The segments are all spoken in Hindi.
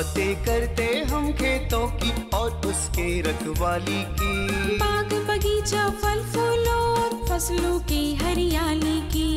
बातें करते हम खेतों की और उसके रखवाली की। बाग बगीचा फल फूलों और फसलों की हरियाली की।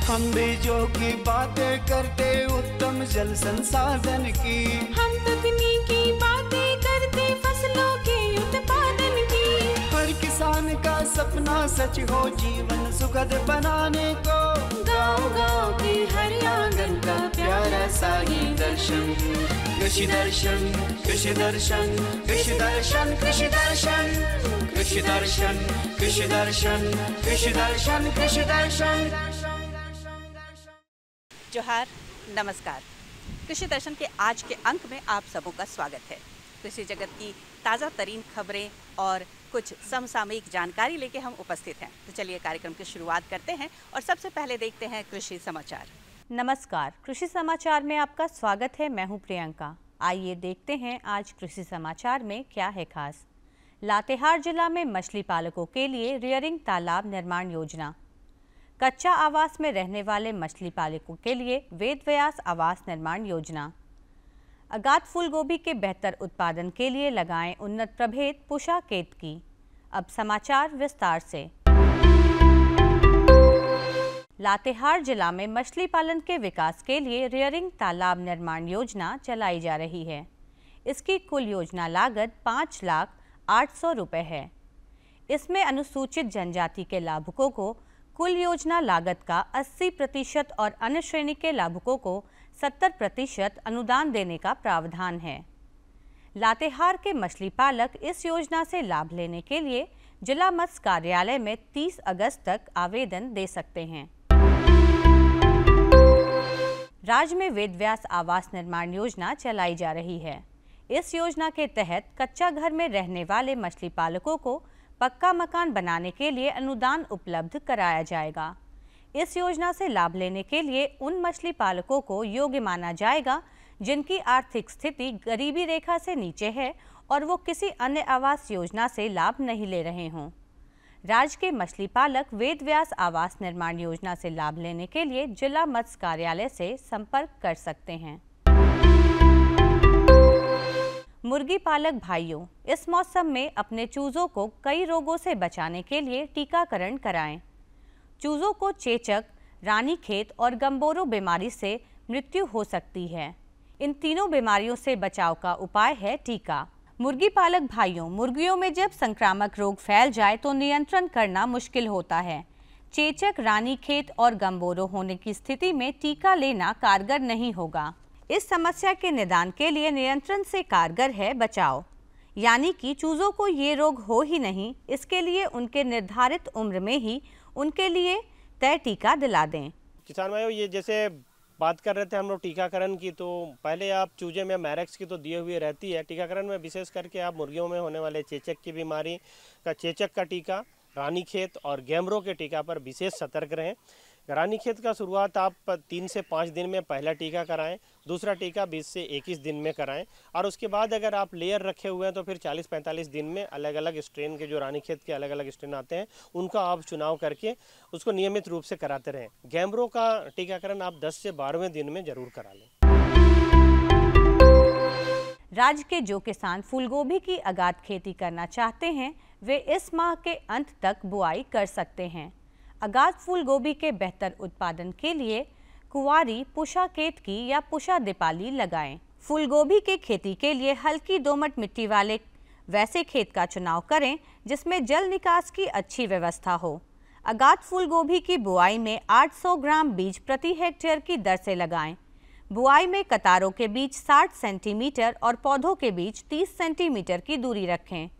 हम बीजों की बातें करते उत्तम जल संसाधन की। हम तकनीकी बातें करते फसलों के उत्पादन की। हर किसान का सपना सच हो जीवन सुखद बनाने को। गाँव-गाँव के हर आंगन का प्यारा सा ये दर्शन। कृषि दर्शन, कृषि दर्शन, कृषि दर्शन, कृषि दर्शन, कृषि दर्शन, कृषि दर्शन, कृषि दर्शन, कृषि दर्शन। जोहार, नमस्कार। कृषि दर्शन के आज के अंक में आप सबों का स्वागत है। कृषि जगत की ताज़ा तरीन खबरें और कुछ समसामयिक जानकारी लेके हम उपस्थित हैं। तो चलिए कार्यक्रम की शुरुआत करते हैं और सबसे पहले देखते हैं कृषि समाचार। नमस्कार, कृषि समाचार में आपका स्वागत है। मैं हूं प्रियंका। आइए देखते हैं आज कृषि समाचार में क्या है खास। लातेहार जिला में मछली पालकों के लिए रियरिंग तालाब निर्माण योजना। कच्चा आवास में रहने वाले मछली पालकों के लिए वेद व्यास आवास निर्माण योजना। अगाध फूलगोभी के बेहतर उत्पादन के लिए लगाएं उन्नत प्रभेद पुषा केतकी। अब समाचार विस्तार से। लातेहार जिला में मछली पालन के विकास के लिए रियरिंग तालाब निर्माण योजना चलाई जा रही है। इसकी कुल योजना लागत 5,08,000 रुपये है। इसमें अनुसूचित जनजाति के लाभुकों को कुल योजना लागत का 80% और अन्य श्रेणी के लाभुकों को 70% अनुदान देने का प्रावधान है। लातेहार के मछली पालक इस योजना से लाभ लेने के लिए जिला मत्स्य कार्यालय में 30 अगस्त तक आवेदन दे सकते हैं। राज्य में वेद व्यास आवास निर्माण योजना चलाई जा रही है। इस योजना के तहत कच्चा घर में रहने वाले मछली पालकों को पक्का मकान बनाने के लिए अनुदान उपलब्ध कराया जाएगा। इस योजना से लाभ लेने के लिए उन मछली पालकों को योग्य माना जाएगा जिनकी आर्थिक स्थिति गरीबी रेखा से नीचे है और वो किसी अन्य आवास योजना से लाभ नहीं ले रहे हों। राज्य के मछली पालक वेद व्यास आवास निर्माण योजना से लाभ लेने के लिए जिला मत्स्य कार्यालय से संपर्क कर सकते हैं। मुर्गी पालक भाइयों, इस मौसम में अपने चूज़ों को कई रोगों से बचाने के लिए टीकाकरण कराएं। चूज़ों को चेचक, रानीखेत और गंबोरो बीमारी से मृत्यु हो सकती है। इन तीनों बीमारियों से बचाव का उपाय है टीका। मुर्गी पालक भाइयों, मुर्गियों में जब संक्रामक रोग फैल जाए तो नियंत्रण करना मुश्किल होता है। चेचक, रानीखेत और गंबोरो होने की स्थिति में टीका लेना कारगर नहीं होगा। इस समस्या के निदान के लिए नियंत्रण से कारगर है बचाव, यानी कि चूज़ों को ये रोग हो ही नहीं, इसके लिए उनके निर्धारित उम्र में ही उनके लिए तय टीका दिला दें। किसान भाइयों, ये जैसे बात कर रहे थे हम लोग टीकाकरण की, तो पहले आप चूजे में मैरेक्स की तो दिए हुए रहती है। टीकाकरण में विशेष करके आप मुर्गियों में होने वाले चेचक की बीमारी का चेचक का टीका, रानीखेत और गैमरो के टीका पर विशेष सतर्क रहें। रानीखेत का शुरुआत आप 3 से 5 दिन में पहला टीका कराएं, दूसरा टीका 20 से 21 दिन में कराएं और उसके बाद अगर आप लेयर रखे हुए हैं तो फिर 40-45 दिन में अलग अलग स्ट्रेन के जो रानीखेत के अलग अलग स्ट्रेन आते हैं उनका आप चुनाव करके उसको नियमित रूप से कराते रहें। गैमरो का टीकाकरण आप 10 से 12वें दिन में जरूर करा लें। राज्य के जो किसान फूलगोभी की अगाध खेती करना चाहते हैं वे इस माह के अंत तक बुआई कर सकते हैं। अगाध फूलगोभी के बेहतर उत्पादन के लिए कुंवारी, पुषा केतकी या पुषा दीपाली लगाएं। फूलगोभी की खेती के लिए हल्की दोमट मिट्टी वाले वैसे खेत का चुनाव करें जिसमें जल निकास की अच्छी व्यवस्था हो। अगाध फूलगोभी की बुआई में 800 ग्राम बीज प्रति हेक्टेयर की दर से लगाएं। बुआई में कतारों के बीच 60 सेंटीमीटर और पौधों के बीच 30 सेंटीमीटर की दूरी रखें।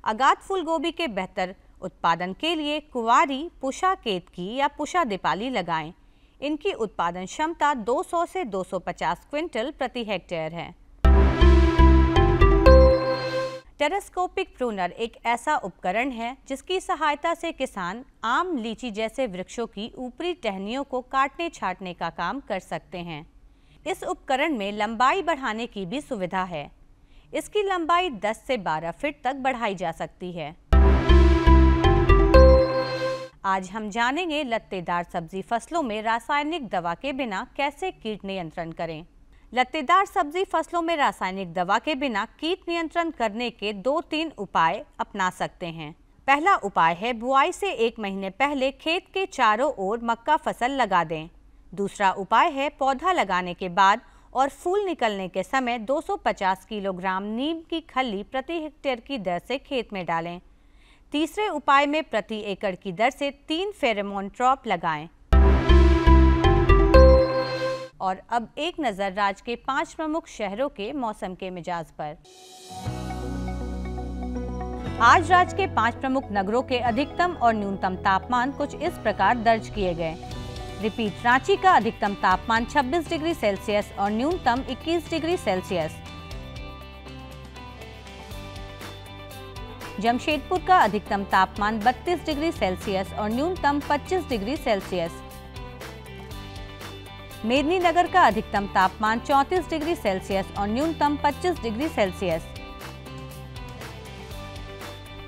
अगाध फूलगोभी के बेहतर उत्पादन के लिए कुंवारी, पुषा केतकी या पुषा दीपाली लगाएं। इनकी उत्पादन क्षमता 200 से 250 क्विंटल प्रति हेक्टेयर है। टेरेस्कोपिक प्रूनर एक ऐसा उपकरण है जिसकी सहायता से किसान आम, लीची जैसे वृक्षों की ऊपरी टहनियों को काटने छाटने का काम कर सकते हैं। इस उपकरण में लंबाई बढ़ाने की भी सुविधा है। इसकी लंबाई 10 से 12 फीट तक बढ़ाई जा सकती है। आज हम जानेंगे लत्तेदार सब्जी फसलों में रासायनिक दवा के बिना कैसे कीट नियंत्रण करें। लत्तेदार सब्जी फसलों में रासायनिक दवा के बिना कीट नियंत्रण करने के 2-3 उपाय अपना सकते हैं। पहला उपाय है बुआई से 1 महीने पहले खेत के चारों ओर मक्का फसल लगा दें। दूसरा उपाय है पौधा लगाने के बाद और फूल निकलने के समय 250 किलोग्राम नीम की खली प्रति हेक्टेयर की दर से खेत में डालें। तीसरे उपाय में प्रति एकड़ की दर से 3 फेरोमोन ट्रैप लगाएं। और अब एक नजर राज्य के 5 प्रमुख शहरों के मौसम के मिजाज पर। आज राज्य के 5 प्रमुख नगरों के अधिकतम और न्यूनतम तापमान कुछ इस प्रकार दर्ज किए गए। रिपीट, रांची का अधिकतम तापमान 26 डिग्री सेल्सियस और न्यूनतम 21 डिग्री सेल्सियस। जमशेदपुर का अधिकतम तापमान 32 डिग्री सेल्सियस और न्यूनतम 25 डिग्री सेल्सियस। मेदिनीनगर का अधिकतम तापमान 34 डिग्री सेल्सियस और न्यूनतम 25 डिग्री सेल्सियस।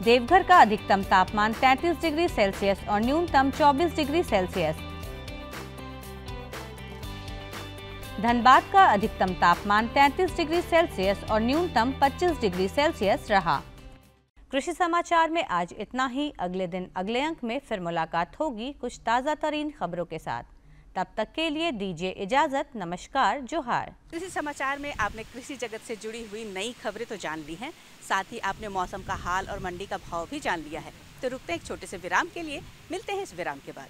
देवघर का अधिकतम तापमान 33 डिग्री सेल्सियस और न्यूनतम 24 डिग्री सेल्सियस। धनबाद का अधिकतम तापमान 33 डिग्री सेल्सियस और न्यूनतम 25 डिग्री सेल्सियस रहा। कृषि समाचार में आज इतना ही। अगले दिन अगले अंक में फिर मुलाकात होगी कुछ ताज़ा तरीन खबरों के साथ। तब तक के लिए दीजिए इजाजत। नमस्कार, जोहार। कृषि समाचार में आपने कृषि जगत से जुड़ी हुई नई खबरें तो जान ली हैं, साथ ही आपने मौसम का हाल और मंडी का भाव भी जान लिया है। तो रुकते हैं एक छोटे से विराम के लिए, मिलते हैं इस विराम के बाद।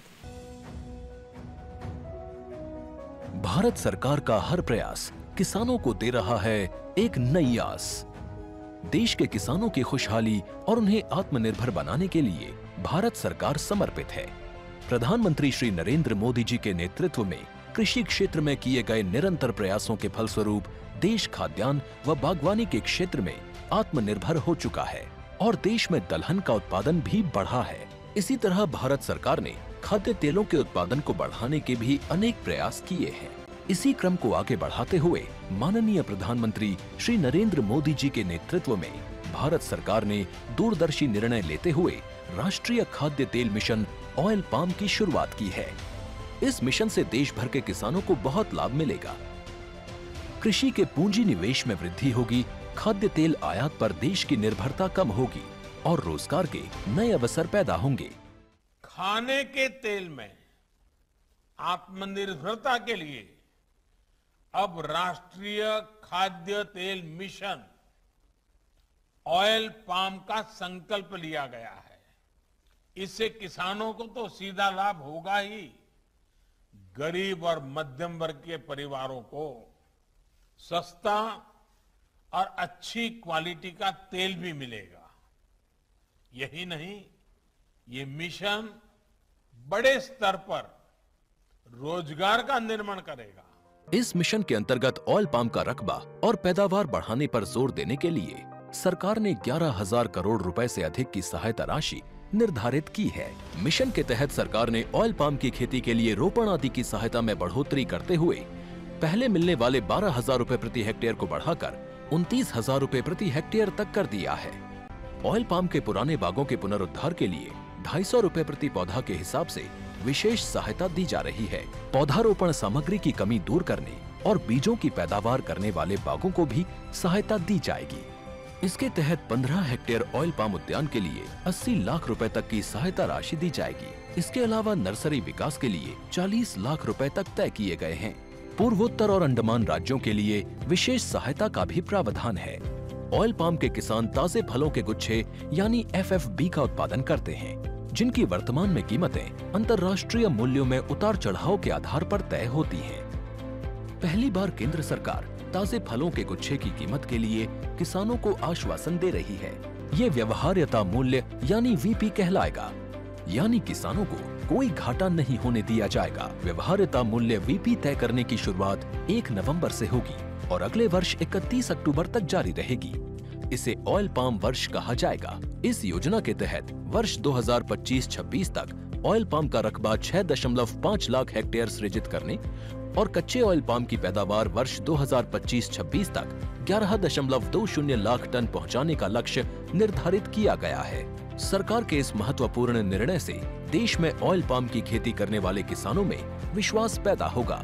भारत सरकार का हर प्रयास किसानों को दे रहा है एक नई आस। देश के किसानों की खुशहाली और उन्हें आत्मनिर्भर बनाने के लिए भारत सरकार समर्पित है। प्रधानमंत्री श्री नरेंद्र मोदी जी के नेतृत्व में कृषि क्षेत्र में किए गए निरंतर प्रयासों के फलस्वरूप देश खाद्यान्न व बागवानी के क्षेत्र में आत्मनिर्भर हो चुका है और देश में दलहन का उत्पादन भी बढ़ा है। इसी तरह भारत सरकार ने खाद्य तेलों के उत्पादन को बढ़ाने के भी अनेक प्रयास किए हैं। इसी क्रम को आगे बढ़ाते हुए माननीय प्रधानमंत्री श्री नरेंद्र मोदी जी के नेतृत्व में भारत सरकार ने दूरदर्शी निर्णय लेते हुए राष्ट्रीय खाद्य तेल मिशन ऑयल पाम की शुरुआत की है। इस मिशन से देश भर के किसानों को बहुत लाभ मिलेगा। कृषि के पूंजी निवेश में वृद्धि होगी, खाद्य तेल आयात पर देश की निर्भरता कम होगी और रोजगार के नए अवसर पैदा होंगे। खाने के तेल में आत्मनिर्भरता के लिए अब राष्ट्रीय खाद्य तेल मिशन ऑयल पाम का संकल्प लिया गया है। इससे किसानों को तो सीधा लाभ होगा ही, गरीब और मध्यम वर्ग के परिवारों को सस्ता और अच्छी क्वालिटी का तेल भी मिलेगा। यही नहीं, ये मिशन बड़े स्तर पर रोजगार का निर्माण करेगा। इस मिशन के अंतर्गत ऑयल पाम का रकबा और पैदावार बढ़ाने पर जोर देने के लिए सरकार ने 11,000 करोड़ रुपए से अधिक की सहायता राशि निर्धारित की है। मिशन के तहत सरकार ने ऑयल पाम की खेती के लिए रोपण आदि की सहायता में बढ़ोतरी करते हुए पहले मिलने वाले 12,000 रुपए प्रति हेक्टेयर को बढ़ाकर 29,000 रुपए प्रति हेक्टेयर तक कर दिया है। ऑयल पाम के पुराने बागों के पुनरुद्धार के लिए 250 रुपए प्रति पौधा के हिसाब से विशेष सहायता दी जा रही है। पौधारोपण सामग्री की कमी दूर करने और बीजों की पैदावार करने वाले बागों को भी सहायता दी जाएगी। इसके तहत 15 हेक्टेयर ऑयल पाम उद्यान के लिए 80 लाख रुपए तक की सहायता राशि दी जाएगी। इसके अलावा नर्सरी विकास के लिए 40 लाख रुपए तक तय किए गए हैं। पूर्वोत्तर और अंडमान राज्यों के लिए विशेष सहायता का भी प्रावधान है। ऑयल पाम के किसान ताजे फलों के गुच्छे यानी FFB का उत्पादन करते हैं, जिनकी वर्तमान में कीमतें अंतर्राष्ट्रीय मूल्यों में उतार चढ़ाव के आधार पर तय होती हैं। पहली बार केंद्र सरकार ताजे फलों के गुच्छे की कीमत के लिए किसानों को आश्वासन दे रही है। ये व्यवहार्यता मूल्य यानी VP कहलाएगा, यानी किसानों को कोई घाटा नहीं होने दिया जाएगा। व्यवहार्यता मूल्य VP तय करने की शुरुआत 1 नवंबर से होगी और अगले वर्ष 31 अक्टूबर तक जारी रहेगी। इसे ऑयल पाम वर्ष कहा जाएगा। इस योजना के तहत वर्ष 2025-26 तक ऑयल पाम का रकबा 6.5 लाख हेक्टेयर सृजित करने और कच्चे ऑयल पाम की पैदावार वर्ष 2025-26 तक 11.20 लाख टन पहुंचाने का लक्ष्य निर्धारित किया गया है। सरकार के इस महत्वपूर्ण निर्णय से देश में ऑयल पाम की खेती करने वाले किसानों में विश्वास पैदा होगा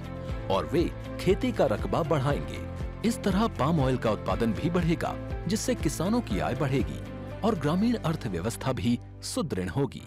और वे खेती का रकबा बढ़ाएंगे। इस तरह पाम ऑयल का उत्पादन भी बढ़ेगा, जिससे किसानों की आय बढ़ेगी और ग्रामीण अर्थव्यवस्था भी सुदृढ़ होगी।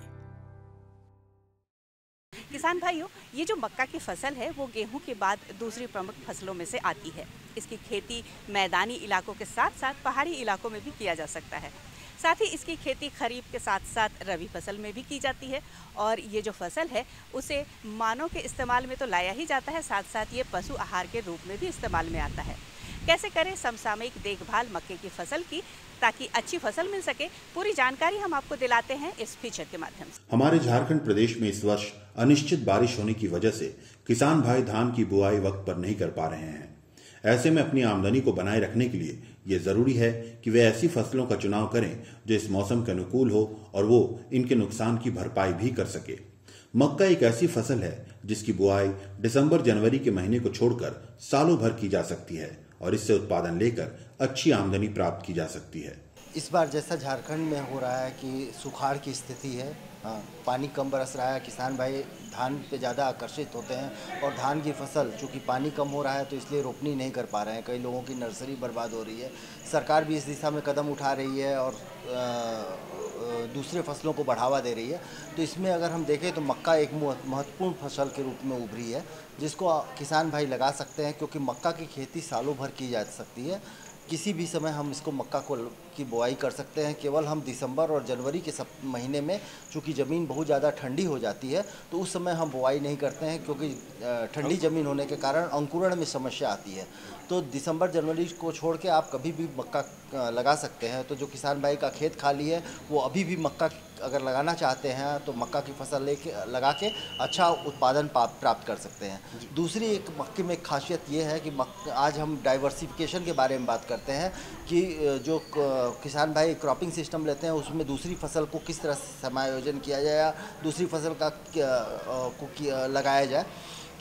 किसान भाइयों, ये जो मक्का की फसल है वो गेहूं के बाद दूसरी प्रमुख फसलों में से आती है। इसकी खेती मैदानी इलाकों के साथ साथ पहाड़ी इलाकों में भी किया जा सकता है। साथ ही इसकी खेती खरीफ के साथ साथ रबी फसल में भी की जाती है और ये जो फसल है उसे मानव के इस्तेमाल में तो लाया ही जाता है, साथ साथ ये पशु आहार के रूप में भी इस्तेमाल में आता है। कैसे करें समसामयिक देखभाल मक्के की फसल की ताकि अच्छी फसल मिल सके, पूरी जानकारी हम आपको दिलाते हैं इस फीचर के माध्यम से। हमारे झारखंड प्रदेश में इस वर्ष अनिश्चित बारिश होने की वजह से किसान भाई धान की बुआई वक्त पर नहीं कर पा रहे हैं। ऐसे में अपनी आमदनी को बनाए रखने के लिए ये जरूरी है कि वे ऐसी फसलों का चुनाव करें जो इस मौसम के अनुकूल हो और वो इनके नुकसान की भरपाई भी कर सके। मक्का एक ऐसी फसल है जिसकी बुआई दिसंबर जनवरी के महीने को छोड़कर सालों भर की जा सकती है और इससे उत्पादन लेकर अच्छी आमदनी प्राप्त की जा सकती है। इस बार जैसा झारखंड में हो रहा है कि सुखाड़ की स्थिति है, पानी कम बरस रहा है, किसान भाई धान पे ज़्यादा आकर्षित होते हैं और धान की फसल चूँकि पानी कम हो रहा है तो इसलिए रोपनी नहीं कर पा रहे हैं। कई लोगों की नर्सरी बर्बाद हो रही है। सरकार भी इस दिशा में कदम उठा रही है और दूसरे फसलों को बढ़ावा दे रही है। तो इसमें अगर हम देखें तो मक्का एक महत्वपूर्ण फसल के रूप में उभरी है जिसको किसान भाई लगा सकते हैं, क्योंकि मक्का की खेती सालों भर की जा सकती है। किसी भी समय हम इसको मक्का की बुआई कर सकते हैं। केवल हम दिसंबर और जनवरी के महीने में चूँकि ज़मीन बहुत ज़्यादा ठंडी हो जाती है तो उस समय हम बुआई नहीं करते हैं, क्योंकि ठंडी ज़मीन होने के कारण अंकुरण में समस्या आती है। तो दिसंबर जनवरी को छोड़ के आप कभी भी मक्का लगा सकते हैं। तो जो किसान भाई का खेत खाली है वो अभी भी मक्का अगर लगाना चाहते हैं तो मक्का की फसल लगा के अच्छा उत्पादन प्राप्त कर सकते हैं। दूसरी एक मक्के में खासियत ये है कि आज हम डाइवर्सिफिकेशन के बारे में बात करते हैं कि जो किसान भाई क्रॉपिंग सिस्टम लेते हैं उसमें दूसरी फसल को किस तरह से समायोजन किया जाए या दूसरी फसल का लगाया जाए।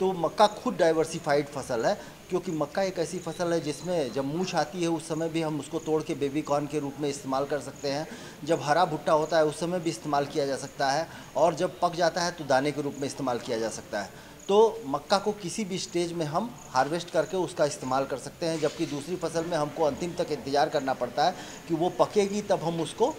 तो मक्का खुद डाइवर्सिफाइड फसल है, क्योंकि मक्का एक ऐसी फसल है जिसमें जब मूछ आती है उस समय भी हम उसको तोड़ के बेबी कॉर्न के रूप में इस्तेमाल कर सकते हैं। जब हरा भुट्टा होता है उस समय भी इस्तेमाल किया जा सकता है और जब पक जाता है तो दाने के रूप में इस्तेमाल किया जा सकता है। तो मक्का को किसी भी स्टेज में हम हार्वेस्ट करके उसका इस्तेमाल कर सकते हैं, जबकि दूसरी फसल में हमको अंतिम तक इंतज़ार करना पड़ता है कि वो पकेगी तब हम उसको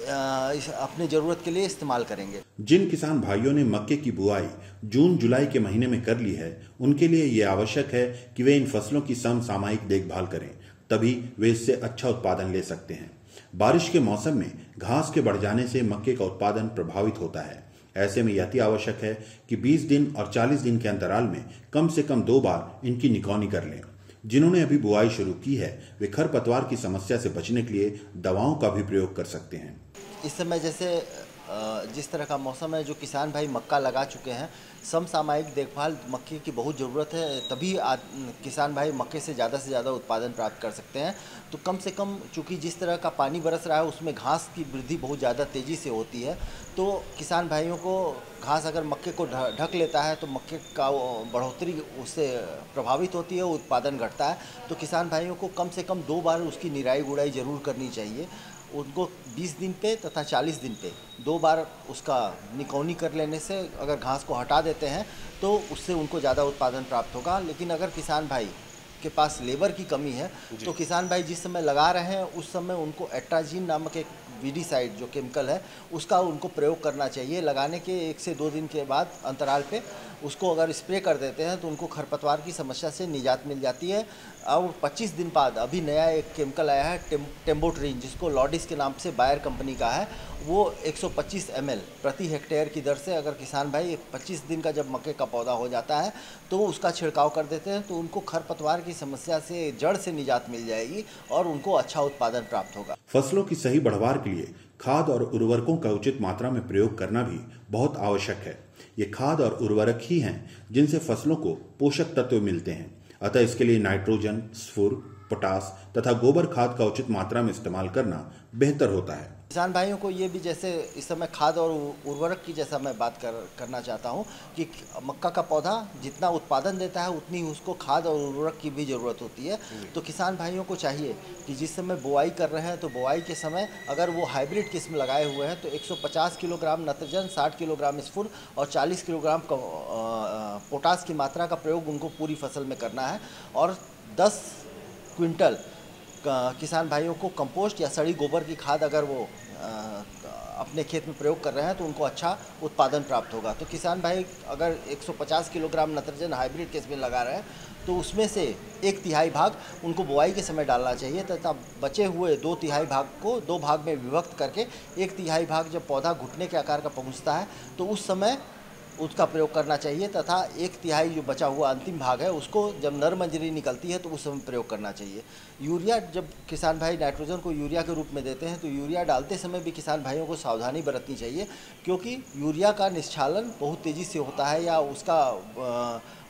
अपने ज़रूरत के लिए इस्तेमाल करेंगे। जिन किसान भाइयों ने मक्के की बुआई जून जुलाई के महीने में कर ली है उनके लिए ये आवश्यक है कि वे इन फसलों की समसामयिक देखभाल करें, तभी वे इससे अच्छा उत्पादन ले सकते हैं। बारिश के मौसम में घास के बढ़ जाने से मक्के का उत्पादन प्रभावित होता है। ऐसे में यह अति आवश्यक है कि 20 दिन और 40 दिन के अंतराल में कम से कम 2 बार इनकी निकौनी कर लें। जिन्होंने अभी बुआई शुरू की है वे खरपतवार की समस्या से बचने के लिए दवाओं का भी प्रयोग कर सकते हैं। इस समय जैसे जिस तरह का मौसम है, जो किसान भाई मक्का लगा चुके हैं, समसामयिक देखभाल मक्के की बहुत ज़रूरत है, तभी किसान भाई मक्के से ज़्यादा उत्पादन प्राप्त कर सकते हैं। तो कम से कम चूँकि जिस तरह का पानी बरस रहा है उसमें घास की वृद्धि बहुत ज़्यादा तेज़ी से होती है, तो किसान भाइयों को घास अगर मक्के को ढक लेता है तो मक्के का बढ़ोतरी उससे प्रभावित होती है, उत्पादन घटता है। तो किसान भाइयों को कम से कम 2 बार उसकी निराई गुड़ाई ज़रूर करनी चाहिए। उनको 20 दिन पे तथा 40 दिन पे 2 बार उसका निकौनी कर लेने से अगर घास को हटा देते हैं तो उससे उनको ज़्यादा उत्पादन प्राप्त होगा। लेकिन अगर किसान भाई के पास लेबर की कमी है तो किसान भाई जिस समय लगा रहे हैं उस समय उनको एट्राजीन नामक एक वीडीसाइड जो केमिकल है उसका उनको प्रयोग करना चाहिए। लगाने के 1 से 2 दिन के बाद अंतराल पे उसको अगर स्प्रे कर देते हैं तो उनको खरपतवार की समस्या से निजात मिल जाती है। अब 25 दिन बाद अभी नया एक केमिकल आया है टेम्बोट्रिन, जिसको लॉडिस के नाम से बायर कंपनी का है। वो 125 ml प्रति हेक्टेयर की दर से अगर किसान भाई 25 दिन का जब मक्के का पौधा हो जाता है तो उसका छिड़काव कर देते हैं तो उनको खरपतवार की समस्या से जड़ से निजात मिल जाएगी और उनको अच्छा उत्पादन प्राप्त होगा। फसलों की सही बढ़वार के लिए खाद और उर्वरकों का उचित मात्रा में प्रयोग करना भी बहुत आवश्यक है। ये खाद और उर्वरक ही हैं जिनसे फसलों को पोषक तत्व मिलते हैं। अतः इसके लिए नाइट्रोजन, स्फुर, पोटास तथा गोबर खाद का उचित मात्रा में इस्तेमाल करना बेहतर होता है। किसान भाइयों को ये भी, जैसे इस समय खाद और उर्वरक की जैसा मैं बात करना चाहता हूँ कि मक्का का पौधा जितना उत्पादन देता है उतनी उसको खाद और उर्वरक की भी ज़रूरत होती है। तो किसान भाइयों को चाहिए कि जिस समय बुआई कर रहे हैं तो बुआई के समय अगर वो हाइब्रिड किस्म लगाए हुए हैं तो 150 किलोग्राम नत्रजन, 60 किलोग्राम स्फुर और 40 किलोग्राम पोटास की मात्रा का प्रयोग उनको पूरी फसल में करना है। और 10 क्विंटल किसान भाइयों को कंपोस्ट या सड़ी गोबर की खाद अगर वो अपने खेत में प्रयोग कर रहे हैं तो उनको अच्छा उत्पादन प्राप्त होगा। तो किसान भाई अगर 150 किलोग्राम नत्रजन हाइब्रिड किस्म में लगा रहे हैं तो उसमें से 1/3 भाग उनको बुआई के समय डालना चाहिए तथा बचे हुए 2/3 भाग को 2 भाग में विभक्त करके 1/3 भाग जब पौधा घुटने के आकार का पहुंचता है तो उस समय उसका प्रयोग करना चाहिए तथा 1/3 जो बचा हुआ अंतिम भाग है उसको जब नर मंजरी निकलती है तो उस समय प्रयोग करना चाहिए। यूरिया, जब किसान भाई नाइट्रोजन को यूरिया के रूप में देते हैं तो यूरिया डालते समय भी किसान भाइयों को सावधानी बरतनी चाहिए, क्योंकि यूरिया का निश्चालन बहुत तेज़ी से होता है या उसका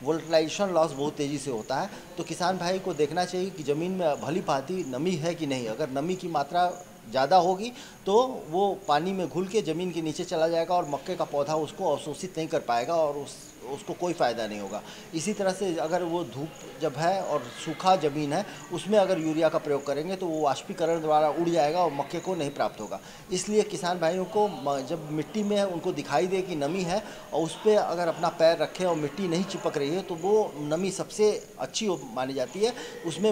वोल्टिलाइजेशन लॉस बहुत तेज़ी से होता है। तो किसान भाई को देखना चाहिए कि ज़मीन में भली भांति नमी है कि नहीं। अगर नमी की मात्रा ज़्यादा होगी तो वो पानी में घुल के ज़मीन के नीचे चला जाएगा और मक्के का पौधा उसको अवशोषित नहीं कर पाएगा और उसको कोई फ़ायदा नहीं होगा। इसी तरह से अगर वो धूप जब है और सूखा ज़मीन है उसमें अगर यूरिया का प्रयोग करेंगे तो वो वाष्पीकरण द्वारा उड़ जाएगा और मक्के को नहीं प्राप्त होगा। इसलिए किसान भाइयों को जब मिट्टी में उनको दिखाई दे कि नमी है और उस पर अगर अपना पैर रखें और मिट्टी नहीं चिपक रही है तो वो नमी सबसे अच्छी मानी जाती है। उसमें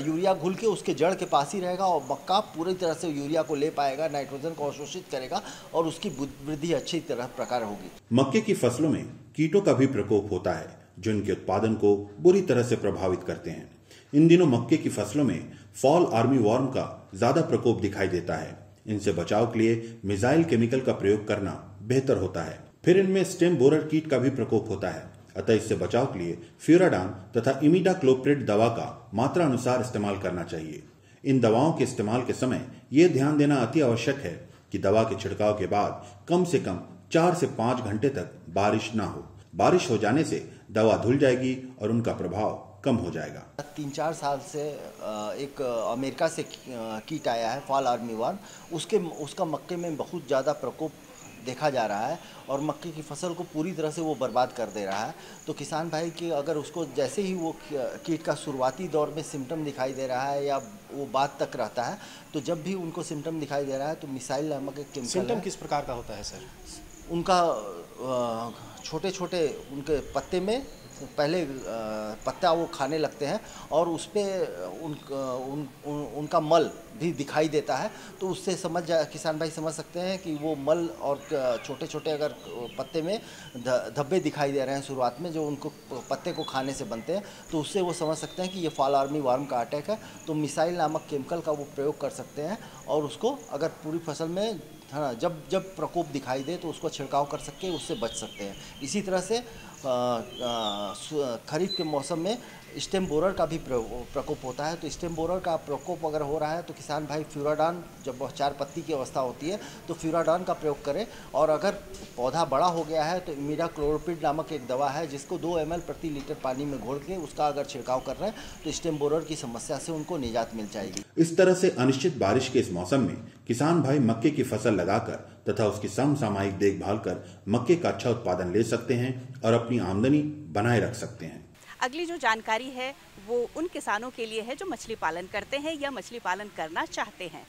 यूरिया घुल के उसके जड़ के पास ही रहेगा और मक्का पूरी तरह से यूरिया को ले पाएगा, नाइट्रोजन को अवशोषित करेगा और उसकी वृद्धि अच्छी तरह प्रकार होगी। मक्के की फसलों में कीटों का भी प्रकोप होता है जो इनके उत्पादन को बुरी तरह से प्रभावित करते हैं। इन दिनों मक्के की फसलों में फॉल आर्मी वॉर्म का ज्यादा प्रकोप दिखाई देता है। इनसे बचाव के लिए मिसाइल केमिकल का प्रयोग करना बेहतर होता है। फिर इनमें स्टेम बोरर कीट का भी प्रकोप होता है, अतः इससे बचाव के लिए फ्यूराडान तथा इमिडाक्लोप्रिड दवा का मात्रा अनुसार इस्तेमाल करना चाहिए। इन दवाओं के इस्तेमाल के समय यह ध्यान देना अति आवश्यक है कि दवा के छिड़काव के बाद कम से कम 4 से 5 घंटे तक बारिश ना हो। बारिश हो जाने से दवा धुल जाएगी और उनका प्रभाव कम हो जाएगा। 3-4 साल से एक अमेरिका से कीट आया है फॉल आर्मी वॉर्म, उसका मक्के में बहुत ज़्यादा प्रकोप देखा जा रहा है और मक्के की फसल को पूरी तरह से वो बर्बाद कर दे रहा है। तो किसान भाई की अगर उसको जैसे ही वो कीट का शुरुआती दौर में सिम्टम दिखाई दे रहा है या वो बाद तक रहता है तो जब भी उनको सिम्टम दिखाई दे रहा है तो मिसाइल नामक एक केमिकल। सिम्टम किस प्रकार का होता है सर? उनका छोटे छोटे उनके पत्ते में पहले पत्ता वो खाने लगते हैं और उस पर उनका मल भी दिखाई देता है। तो उससे किसान भाई समझ सकते हैं कि वो मल और छोटे छोटे अगर पत्ते में धब्बे दिखाई दे रहे हैं शुरुआत में जो उनको पत्ते को खाने से बनते हैं तो उससे वो समझ सकते हैं कि ये फॉल आर्मी वॉर्म का अटैक है। तो मिसाइल नामक केमिकल का वो प्रयोग कर सकते हैं और उसको अगर पूरी फसल में जब प्रकोप दिखाई दे तो उसको छिड़काव कर सकते हैं, उससे बच सकते हैं। इसी तरह से खरीफ के मौसम में स्टेम बोरर का भी प्रकोप होता है। तो स्टेम बोरर का प्रकोप अगर हो रहा है तो किसान भाई फ्यूराडान, जब 4 पत्ती की अवस्था होती है तो फ्यूराडान का प्रयोग करें और अगर पौधा बड़ा हो गया है तो इमिडाक्लोप्रिड नामक एक दवा है जिसको 2 ml प्रति लीटर पानी में घोल के उसका अगर छिड़काव कर रहे हैं तो स्टेम बोरर की समस्या से उनको निजात मिल जाएगी। इस तरह से अनिश्चित बारिश के इस मौसम में किसान भाई मक्के की फसल लगाकर तथा उसकी समसामयिक देखभाल कर मक्के का अच्छा उत्पादन ले सकते हैं और अपनी आमदनी बनाए रख सकते हैं। अगली जो जानकारी है वो उन किसानों के लिए है जो मछली पालन करते हैं या मछली पालन करना चाहते हैं।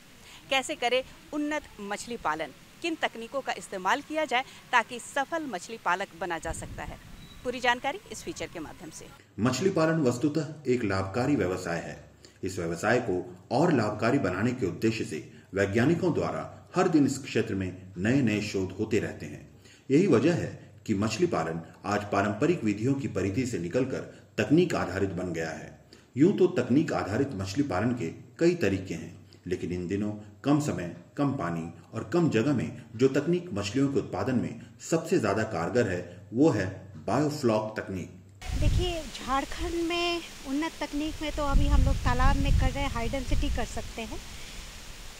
कैसे करें उन्नत मछली पालन, किन तकनीकों का इस्तेमाल किया जाए ताकि सफल मछली पालक बना जा सकता है, पूरी जानकारी इस फीचर के माध्यम से। मछली पालन वस्तुतः एक लाभकारी व्यवसाय है। इस व्यवसाय को और लाभकारी बनाने के उद्देश्य से वैज्ञानिकों द्वारा हर दिन इस क्षेत्र में नए नए शोध होते रहते हैं। यही वजह है कि मछली पालन आज पारंपरिक विधियों की परिधि से निकलकर तकनीक आधारित बन गया है। यूं तो तकनीक आधारित मछली पालन के कई तरीके हैं, लेकिन इन दिनों कम समय, कम पानी और कम जगह में जो तकनीक मछलियों के उत्पादन में सबसे ज्यादा कारगर है वो है बायोफ्लॉक तकनीक। देखिए, झारखंड में उन्नत तकनीक में तो अभी हम लोग तालाब में कर रहे हैं, हाई डेंसिटी कर सकते हैं।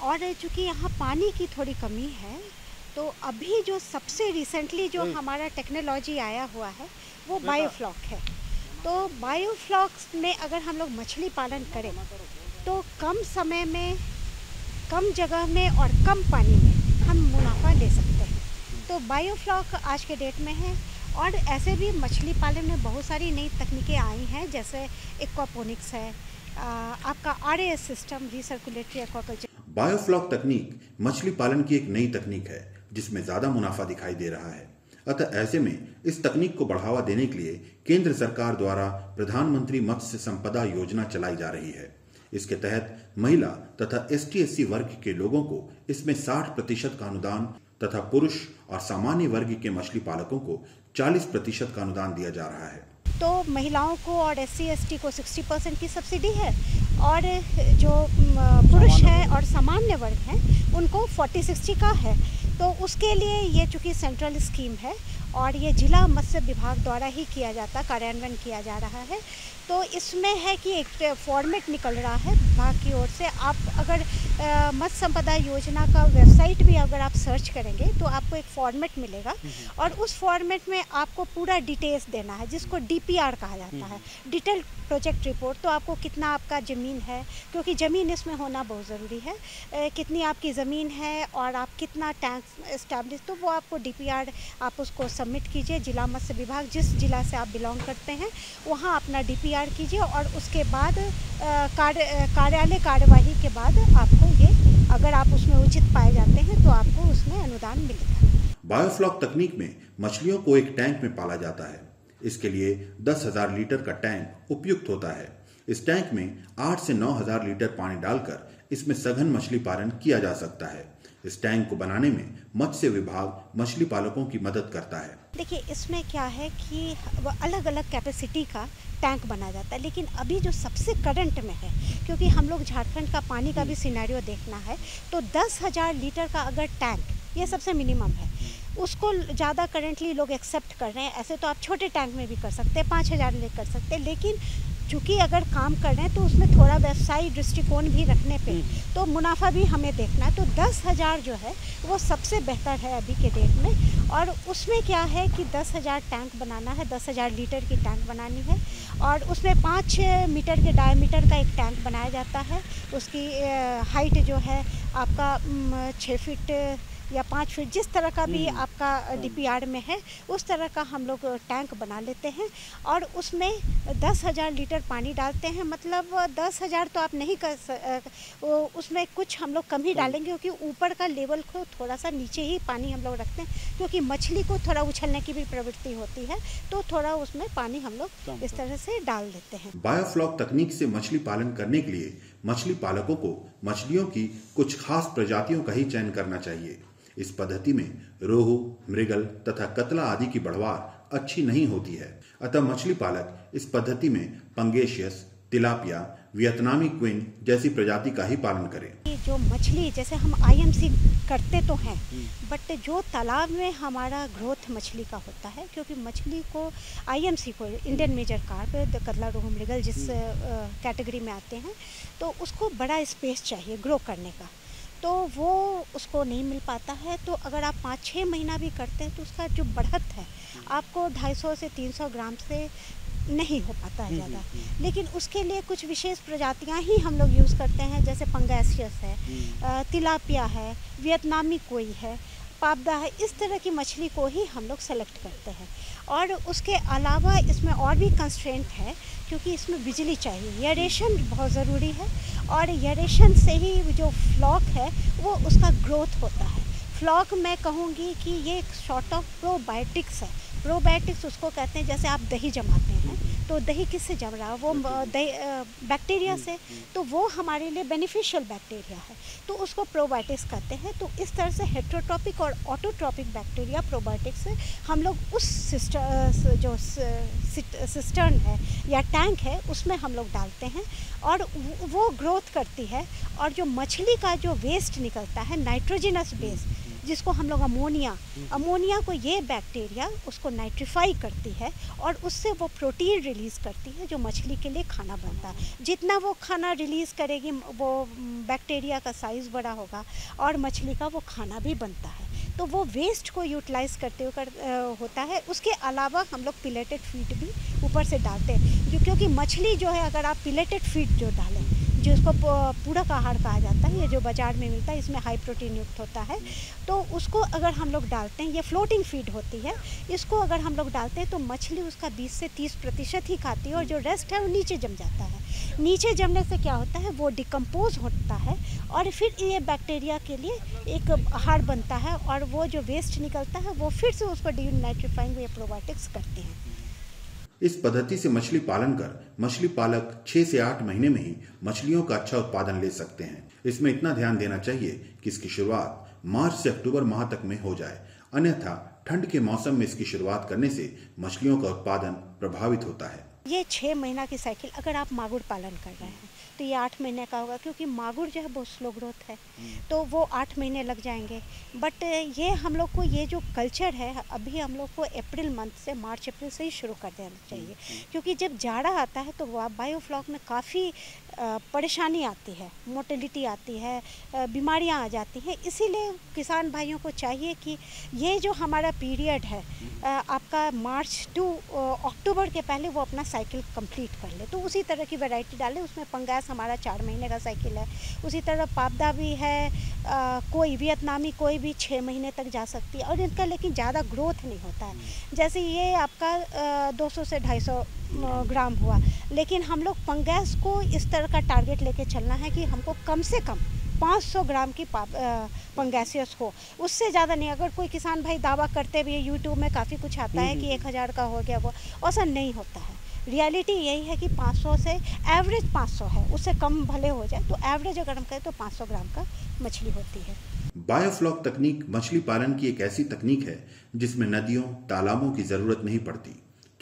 और चूँकि यहाँ पानी की थोड़ी कमी है तो अभी जो सबसे रिसेंटली जो हमारा टेक्नोलॉजी आया हुआ है वो बायोफ्लॉक है। तो बायोफ्लॉक में अगर हम लोग मछली पालन करें तो कम समय में कम जगह में और कम पानी में हम मुनाफा ले सकते हैं। तो बायोफ्लॉक आज के डेट में है। और ऐसे भी मछली पालन में बहुत सारी नई तकनीकें आई हैं, जैसे एक्वापोनिक्स है, आपका RAS system, recirculatory aquaculture. Biofloc तकनीक मछली पालन की एक नई तकनीक है जिसमें ज्यादा मुनाफा दिखाई दे रहा है। अतः ऐसे में इस तकनीक को बढ़ावा देने के लिए केंद्र सरकार द्वारा प्रधानमंत्री मत्स्य संपदा योजना चलाई जा रही है। इसके तहत महिला तथा ST/SC वर्ग के लोगों को इसमें 60% का अनुदान तथा पुरुष और सामान्य वर्ग के मछली पालकों को 40% का अनुदान दिया जा रहा है। तो महिलाओं को और SC/ST को 60% की सब्सिडी है, और जो पुरुष हैं और सामान्य वर्ग हैं उनको 40-60 का है। तो उसके लिए ये चूँकि सेंट्रल स्कीम है और ये जिला मत्स्य विभाग द्वारा ही किया जाता, कार्यान्वयन किया जा रहा है। तो इसमें है कि एक फॉर्मेट निकल रहा है विभाग की ओर से। आप अगर मत्स्य संपदा योजना का वेबसाइट भी अगर आप सर्च करेंगे तो आपको एक फॉर्मेट मिलेगा, और उस फॉर्मेट में आपको पूरा डिटेल्स देना है, जिसको DPR कहा जाता है, डिटेल प्रोजेक्ट रिपोर्ट। तो आपको कितना आपका ज़मीन है, क्योंकि ज़मीन इसमें होना बहुत ज़रूरी है, कितनी आपकी ज़मीन है और आप कितना टैंक इस्टेब्लिश, तो वो आपको DPR आप उसको सबमिट कीजिए। जिला मत्स्य विभाग, जिस जिला से आप बिलोंग करते हैं वहाँ अपना DPR कीजिए, और उसके बाद कार्यालय कार्यवाही के बाद आपको ये, अगर आप उसमें उचित पाए जाते हैं तो आपको उसमें अनुदान मिलेगा। बायोफ्लॉक तकनीक में मछलियों को एक टैंक में पाला जाता है। इसके लिए 10,000 लीटर का टैंक उपयुक्त होता है। इस टैंक में 8 से 9,000 लीटर पानी डालकर इसमें सघन मछली पालन किया जा सकता है। इस टैंक को बनाने में मत्स्य विभाग मछली पालकों की मदद करता है। देखिए, इसमें क्या है कि अलग अलग कैपेसिटी का टैंक बना जाता है, लेकिन अभी जो सबसे करंट में है, क्योंकि हम लोग झारखंड का पानी का भी सिनेरियो देखना है, तो 10,000 लीटर का अगर टैंक, ये सबसे मिनिमम है, उसको ज़्यादा करंटली लोग एक्सेप्ट कर रहे हैं। ऐसे तो आप छोटे टैंक में भी कर सकते हैं, 5,000 ले कर सकते हैं, लेकिन चूँकि अगर काम कर रहे हैं तो उसमें थोड़ा व्यवसायिक दृष्टिकोण भी रखने पे तो मुनाफा भी हमें देखना है। तो 10,000 जो है वो सबसे बेहतर है अभी के डेट में। और उसमें क्या है कि 10,000 टैंक बनाना है, 10,000 लीटर की टैंक बनानी है, और उसमें 5 मीटर के डायमीटर का एक टैंक बनाया जाता है। उसकी हाइट जो है आपका 6 फीट या 5 फीट, जिस तरह का भी आपका DPR में है उस तरह का हम लोग टैंक बना लेते हैं, और उसमें 10,000 लीटर पानी डालते हैं। मतलब 10,000 तो आप नहीं उसमें कुछ हम लोग कम ही डालेंगे, क्योंकि ऊपर का लेवल को थोड़ा सा नीचे ही पानी हम लोग रखते हैं, क्योंकि मछली को थोड़ा उछलने की भी प्रवृत्ति होती है, तो थोड़ा उसमें पानी हम लोग इस तरह से डाल देते हैं। बायोफ्लॉक तकनीक से मछली पालन करने के लिए मछली पालकों को मछलियों की कुछ खास प्रजातियों का ही चयन करना चाहिए। इस पद्धति में रोहू, मृगल तथा कतला आदि की बढ़वार अच्छी नहीं होती है। अतः मछली पालक इस पद्धति में पंगेशियस, तिलापिया, वियतनामी क्वीन जैसी प्रजाति का ही पालन करें। जो मछली, जैसे हम IMC करते तो हैं, बट जो तालाब में हमारा ग्रोथ मछली का होता है, क्योंकि मछली को IMC को, इंडियन मेजर कार्प, कतला, रोहू, मृगल जिस कैटेगरी में आते हैं, तो उसको बड़ा स्पेस चाहिए ग्रो करने का, तो वो उसको नहीं मिल पाता है। तो अगर आप 5-6 महीना भी करते हैं तो उसका जो बढ़त है आपको 250 से 300 ग्राम से नहीं हो पाता है ज़्यादा। लेकिन उसके लिए कुछ विशेष प्रजातियां ही हम लोग यूज़ करते हैं, जैसे पंगेशियस है, तिलापिया है, वियतनामी कोई है, पाबदा है, इस तरह की मछली को ही हम लोग सेलेक्ट करते हैं। और उसके अलावा इसमें और भी कंस्ट्रेंट है, क्योंकि इसमें बिजली चाहिए, एरेशन बहुत ज़रूरी है, और एरेशन से ही जो फ्लॉक है वो उसका ग्रोथ होता है। फ्लॉक मैं कहूँगी कि ये एक सॉर्ट ऑफ प्रोबायोटिक्स है। प्रोबायोटिक्स उसको कहते हैं, जैसे आप दही जमाते हैं तो दही किससे जम रहा है, वो बैक्टीरिया से, तो वो हमारे लिए बेनिफिशियल बैक्टीरिया है, तो उसको प्रोबायोटिक्स कहते हैं। तो इस तरह से हेट्रोट्रॉपिक और ऑटोट्रॉपिक बैक्टीरिया प्रोबायोटिक्स से हम लोग उस जो सिस्टर्न है या टैंक है उसमें हम लोग डालते हैं, और वो ग्रोथ करती है। और जो मछली का जो वेस्ट निकलता है, नाइट्रोजनस वेस्ट, जिसको हम लोग अमोनिया को ये बैक्टीरिया उसको नाइट्रीफाई करती है, और उससे वो प्रोटीन रिलीज़ करती है जो मछली के लिए खाना बनता है। जितना वो खाना रिलीज़ करेगी वो बैक्टीरिया का साइज़ बड़ा होगा और मछली का वो खाना भी बनता है। तो वो वेस्ट को यूटिलाइज़ करते हुए होता है। उसके अलावा हम लोग पिलेटेड फीड भी ऊपर से डालते हैं, क्योंकि मछली जो है, अगर आप पिलेटेड फीड जो डालें जो इसको पूरक आहार कहा जाता है, ये जो बाजार में मिलता है इसमें हाई प्रोटीन युक्त होता है, तो उसको अगर हम लोग डालते हैं, ये फ्लोटिंग फीड होती है, इसको अगर हम लोग डालते हैं तो मछली उसका 20 से 30% ही खाती है और जो रेस्ट है वो नीचे जम जाता है। नीचे जमने से क्या होता है, वो डिकम्पोज होता है और फिर ये बैक्टीरिया के लिए एक आहार बनता है और वो जो वेस्ट निकलता है वो फिर से उसको डीनाइट्रीफाइंग वे प्रोबायोटिक्स करते हैं। इस पद्धति से मछली पालन कर मछली पालक 6 से 8 महीने में ही मछलियों का अच्छा उत्पादन ले सकते हैं। इसमें इतना ध्यान देना चाहिए कि इसकी शुरुआत मार्च से अक्टूबर माह तक में हो जाए, अन्यथा ठंड के मौसम में इसकी शुरुआत करने से मछलियों का उत्पादन प्रभावित होता है। ये 6 महीना की साइकिल, अगर आप मागुर पालन कर रहे हैं तो ये 8 महीने का होगा, क्योंकि मागुर जो है बहुत स्लो ग्रोथ है, तो वो 8 महीने लग जाएंगे। बट ये हम लोग को ये जो कल्चर है अभी हम लोग को अप्रैल मंथ से, मार्च अप्रैल से ही शुरू कर देना चाहिए, क्योंकि जब जाड़ा आता है तो बायोफ्लॉक में काफ़ी परेशानी आती है, मोर्टेलिटी आती है, बीमारियां आ जाती हैं। इसीलिए किसान भाइयों को चाहिए कि ये जो हमारा पीरियड है आपका मार्च टू अक्टूबर के पहले वो अपना साइकिल कंप्लीट कर ले, तो उसी तरह की वैरायटी डालें। उसमें पंगास हमारा 4 महीने का साइकिल है, उसी तरह पापदा भी है, कोई वियतनामी कोई भी 6 महीने तक जा सकती है और इनका लेकिन ज़्यादा ग्रोथ नहीं होता है। जैसे ये आपका 200 से 250 ग्राम हुआ, लेकिन हम लोग पंगास को इस तरह का टारगेट लेके चलना है कि हमको कम से कम 500 ग्राम की पंगैसियस हो, उससे ज़्यादा नहीं। अगर कोई किसान भाई दावा करते भी, यूट्यूब में काफ़ी कुछ आता है कि 1000 का हो गया, वो ऐसा नहीं होता है। रियलिटी यही है कि 500 से एवरेज 500 है, उससे कम भले हो जाए, तो एवरेज अगर हम कहें तो 500 ग्राम का मछली होती है। बायोफ्लॉक तकनीक मछली पालन की एक ऐसी तकनीक है जिसमें नदियों, तालाबों की जरूरत नहीं पड़ती।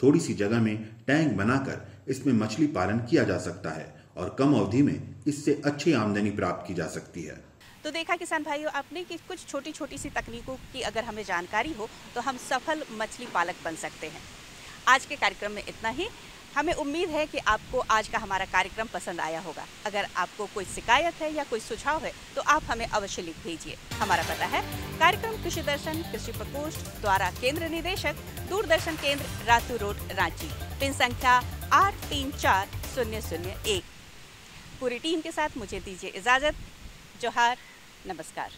थोड़ी सी जगह में टैंक बनाकर इसमें मछली पालन किया जा सकता है और कम अवधि में इससे अच्छी आमदनी प्राप्त की जा सकती है। तो देखा किसान भाइयों आपने कि कुछ छोटी छोटी सी तकनीकों की अगर हमें जानकारी हो तो हम सफल मछली पालक बन सकते हैं। आज के कार्यक्रम में इतना ही। हमें उम्मीद है कि आपको आज का हमारा कार्यक्रम पसंद आया होगा। अगर आपको कोई शिकायत है या कोई सुझाव है तो आप हमें अवश्य लिख भेजिए। हमारा पता है कार्यक्रम कृषि दर्शन, कृषि प्रकोष्ठ द्वारा केंद्र निदेशक, दूरदर्शन केंद्र, रातू रोड, रांची, पिन संख्या 834001। पूरी टीम के साथ मुझे दीजिए इजाजत। जोहार, नमस्कार।